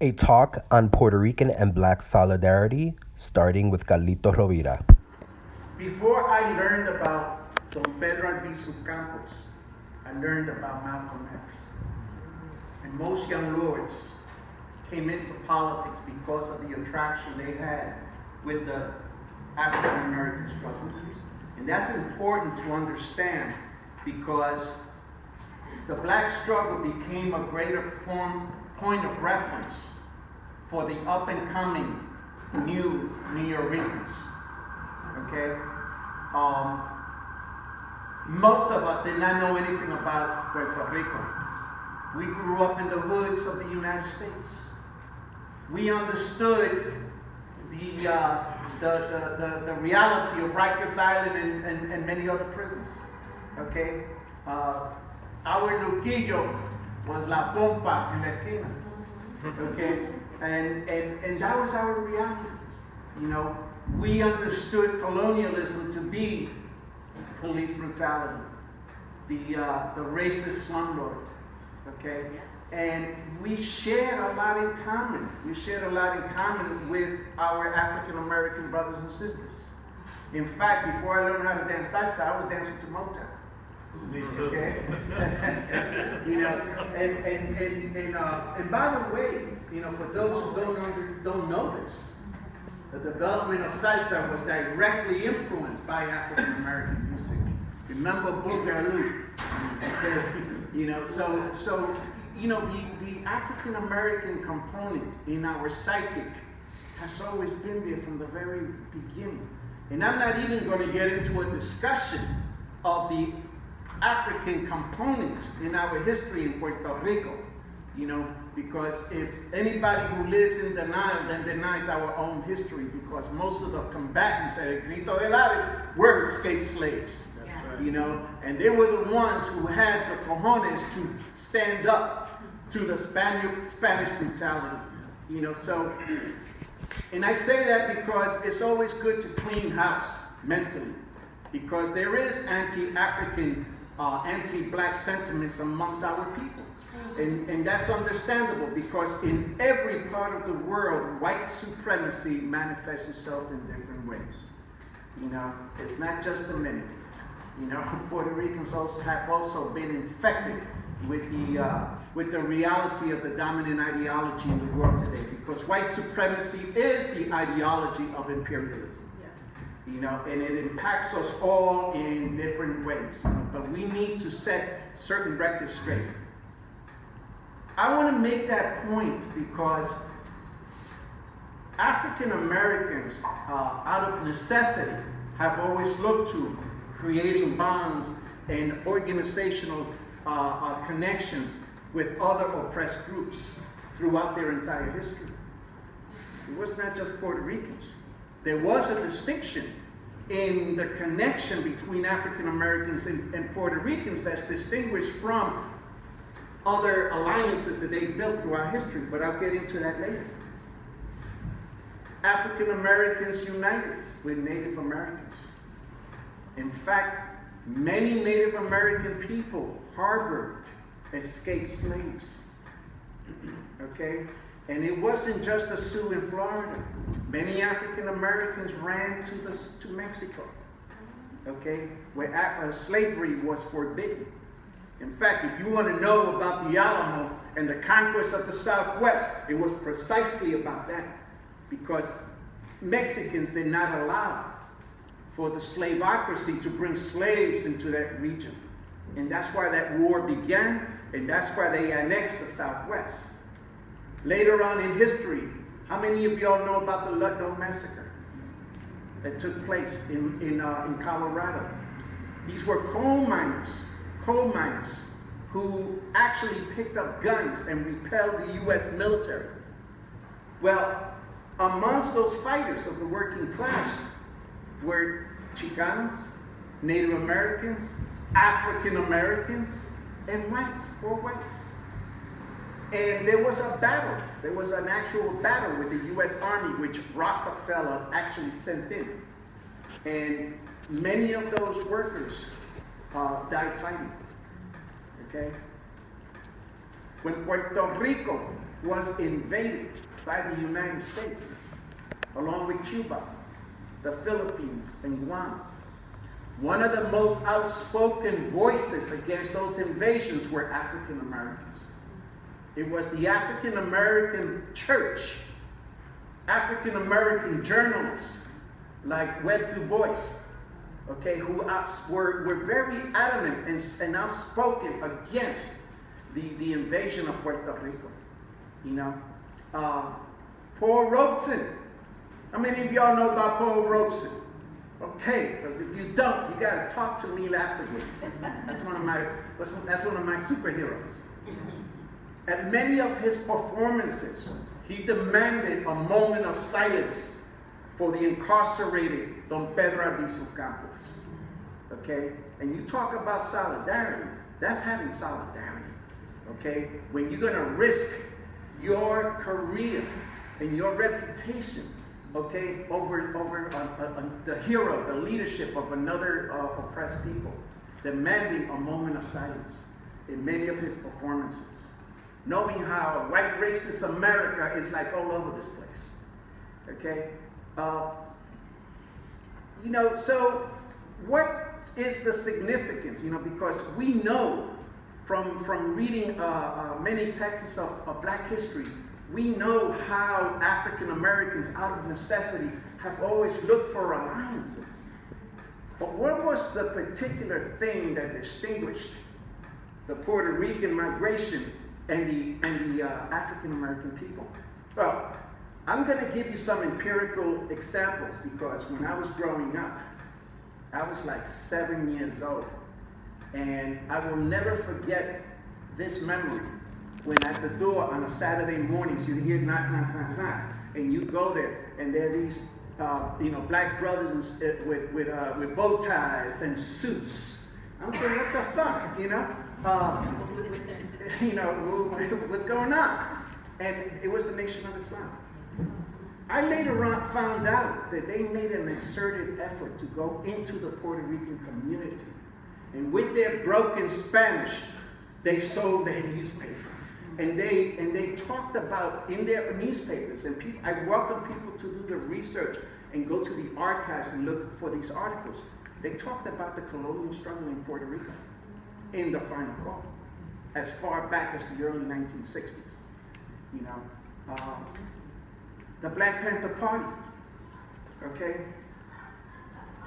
A talk on Puerto Rican and Black solidarity, starting with Carlito Rovira. Before I learned about Don Pedro Albizu Campos, I learned about Malcolm X. And most young lords came into politics because of the attraction they had with the African American struggle. And that's important to understand because the black struggle became a greater point of reference for the up and coming new Neo-Ricans. Okay? Most of us did not know anything about Puerto Rico. We grew up in the hoods of the United States. We understood the reality of Rikers Island and many other prisons. Okay? Our Luquillo was La Pompa in La Esquina. Okay? And that was our reality. You know, we understood colonialism to be police brutality, the racist slumlord. Okay? And we shared a lot in common. We shared a lot in common with our African American brothers and sisters. In fact, before I learned how to dance salsa, I was dancing to Motown. Okay? You know, and by the way, you know, for those who don't know this, the development of salsa was directly influenced by African American music. Remember Boogaloo? Okay? You know, so you know, the African American component in our psychic has always been there from the very beginning. And I'm not even going to get into a discussion of the African component in our history in Puerto Rico, you know, because if anybody who lives in denial then denies our own history, because most of the combatants at El Grito de Lares were escaped slaves. You know, and they were the ones who had the cojones to stand up to the Spanish brutality. You know, so, and I say that because it's always good to clean house mentally, because there is anti-African, anti-black sentiments amongst our people. And that's understandable because in every part of the world, white supremacy manifests itself in different ways. You know, it's not just the Dominicans. You know, Puerto Ricans have also been infected with the reality of the dominant ideology in the world today, because white supremacy is the ideology of imperialism. You know, and it impacts us all in different ways. But we need to set certain records straight. I want to make that point because African Americans, out of necessity, have always looked to creating bonds and organizational connections with other oppressed groups throughout their entire history. It was not just Puerto Ricans. There was a distinction in the connection between African Americans and Puerto Ricans that's distinguished from other alliances that they built throughout history, but I'll get into that later. African Americans united with Native Americans. In fact, many Native American people harbored escaped slaves. Okay? And it wasn't just a Sioux in Florida. Many African Americans ran to Mexico. Okay? Where slavery was forbidden. In fact, if you want to know about the Alamo and the conquest of the Southwest, it was precisely about that. Because Mexicans did not allow for the slaveocracy to bring slaves into that region. And that's why that war began, and that's why they annexed the Southwest. Later on in history, how many of y'all know about the Ludlow Massacre that took place in Colorado? These were coal miners who actually picked up guns and repelled the U.S. military. Well, amongst those fighters of the working class were Chicanos, Native Americans, African Americans, and whites, poor whites. And there was a battle. There was an actual battle with the U.S. Army, which Rockefeller actually sent in. And many of those workers died fighting. Okay? When Puerto Rico was invaded by the United States, along with Cuba, the Philippines, and Guam. One of the most outspoken voices against those invasions were African Americans. It was the African American church, African American journalists like Webb Du Bois, okay, who were very adamant and outspoken against the invasion of Puerto Rico. You know, Paul Robeson. How many of y'all know about Paul Robeson? Okay, because if you don't, you got to talk to me afterwards. That's one of my superheroes. At many of his performances, he demanded a moment of silence for the incarcerated Don Pedro Albizu Campos. Okay, and you talk about solidarity. That's having solidarity. Okay, when you're going to risk your career and your reputation, okay, over the hero, the leadership of another oppressed people, demanding a moment of silence in many of his performances, knowing how white racist America is like all over this place, okay? You know, so what is the significance, you know, because we know from reading many texts of Black history, we know how African Americans, out of necessity, have always looked for alliances. But what was the particular thing that distinguished the Puerto Rican migration and the African American people? Well, I'm going to give you some empirical examples, because when I was growing up, I was like 7 years old. And I will never forget this memory. When at the door on a Saturday mornings, you hear knock, knock, knock, knock, and you go there, and there are these, Black brothers with bow ties and suits. I'm saying, what the fuck, you know? What's going on? And it was the Nation of Islam. I later on found out that they made an exerted effort to go into the Puerto Rican community, and with their broken Spanish, they sold their newspaper. And they talked about in their newspapers, and I welcome people to do the research and go to the archives and look for these articles. They talked about the colonial struggle in Puerto Rico in the Final Call, as far back as the early 1960s. You know, the Black Panther Party. Okay,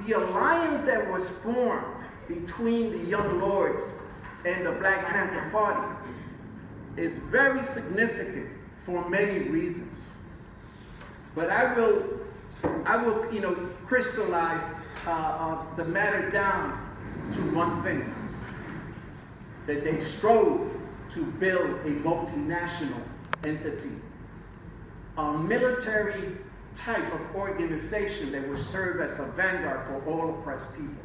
the alliance that was formed between the Young Lords and the Black Panther Party is very significant for many reasons. But I will crystallize the matter down to one thing: that they strove to build a multinational entity, a military type of organization that would serve as a vanguard for all oppressed people.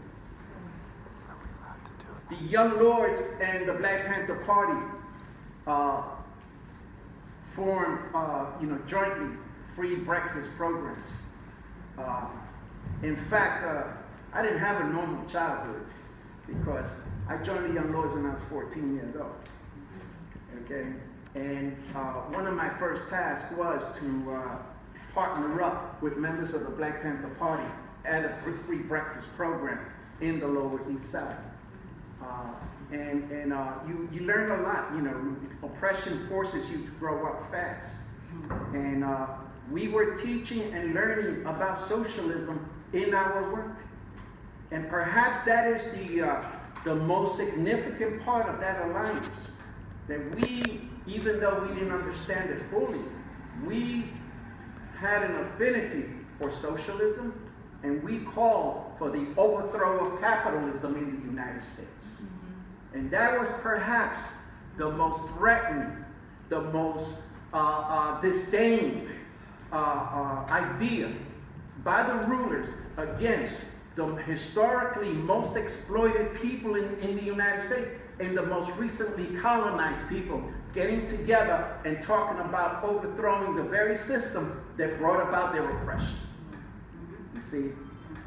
The Young Lords and the Black Panther Party formed, jointly free breakfast programs. In fact, I didn't have a normal childhood, because I joined the Young Lords when I was 14 years old. Okay, and one of my first tasks was to partner up with members of the Black Panther Party at a free breakfast program in the Lower East Side. You learn a lot. You know, oppression forces you to grow up fast. And we were teaching and learning about socialism in our work. And perhaps that is the most significant part of that alliance. That we, even though we didn't understand it fully, we had an affinity for socialism, and we called for the overthrow of capitalism in the United States. And that was perhaps the most threatened, the most disdained idea by the rulers against the historically most exploited people in the United States and the most recently colonized people, getting together and talking about overthrowing the very system that brought about their oppression. You see?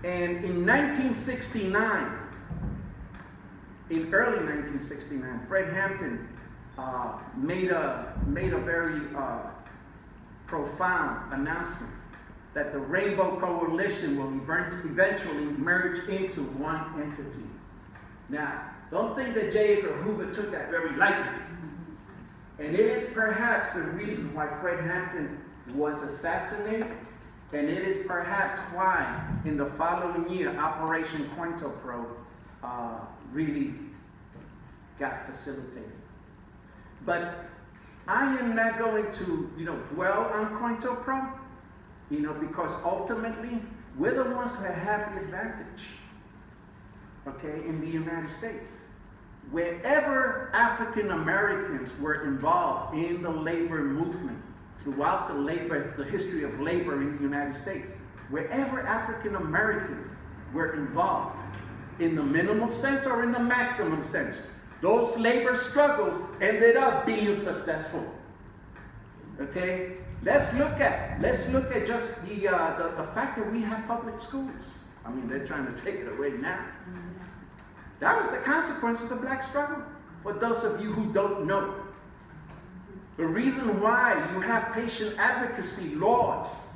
And in 1969, in early 1969, Fred Hampton made a very profound announcement that the Rainbow Coalition will eventually merge into one entity. Now, don't think that J. Edgar Hoover took that very lightly. And it is perhaps the reason why Fred Hampton was assassinated, and it is perhaps why in the following year, Operation COINTELPRO really got facilitated. But I am not going to, dwell on COINTELPRO, because ultimately, we're the ones who have the advantage, okay, in the United States. Wherever African Americans were involved in the labor movement, throughout the history of labor in the United States, wherever African Americans were involved, in the minimal sense or in the maximum sense, those labor struggles ended up being successful. Okay? Let's look at just the fact that we have public schools. I mean, they're trying to take it away now. That was the consequence of the black struggle, for those of you who don't know. The reason why you have patient advocacy laws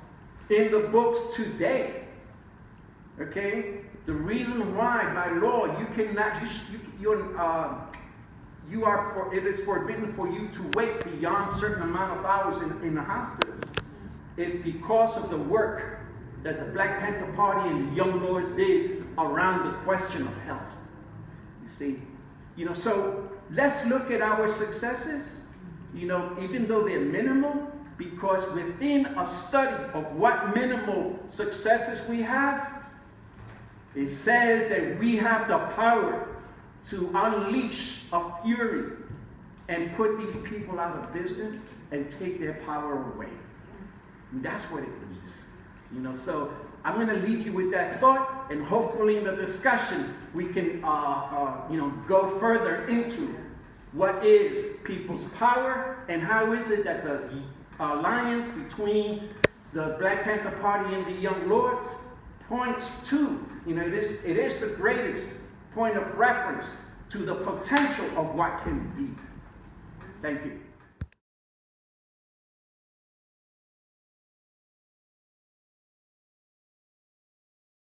in the books today, okay? The reason why by law you cannot, it is forbidden for you to wait beyond a certain amount of hours in the hospital is because of the work that the Black Panther Party and the Young Lords did around the question of health. You see, so let's look at our successes, even though they're minimal, because within a study of what minimal successes we have, it says that we have the power to unleash a fury and put these people out of business and take their power away. And that's what it means. So I'm going to leave you with that thought, and hopefully in the discussion we can go further into what is people's power and how is it that the alliance between the Black Panther Party and the Young Lords points to, it is the greatest point of reference to the potential of what can be. Thank you.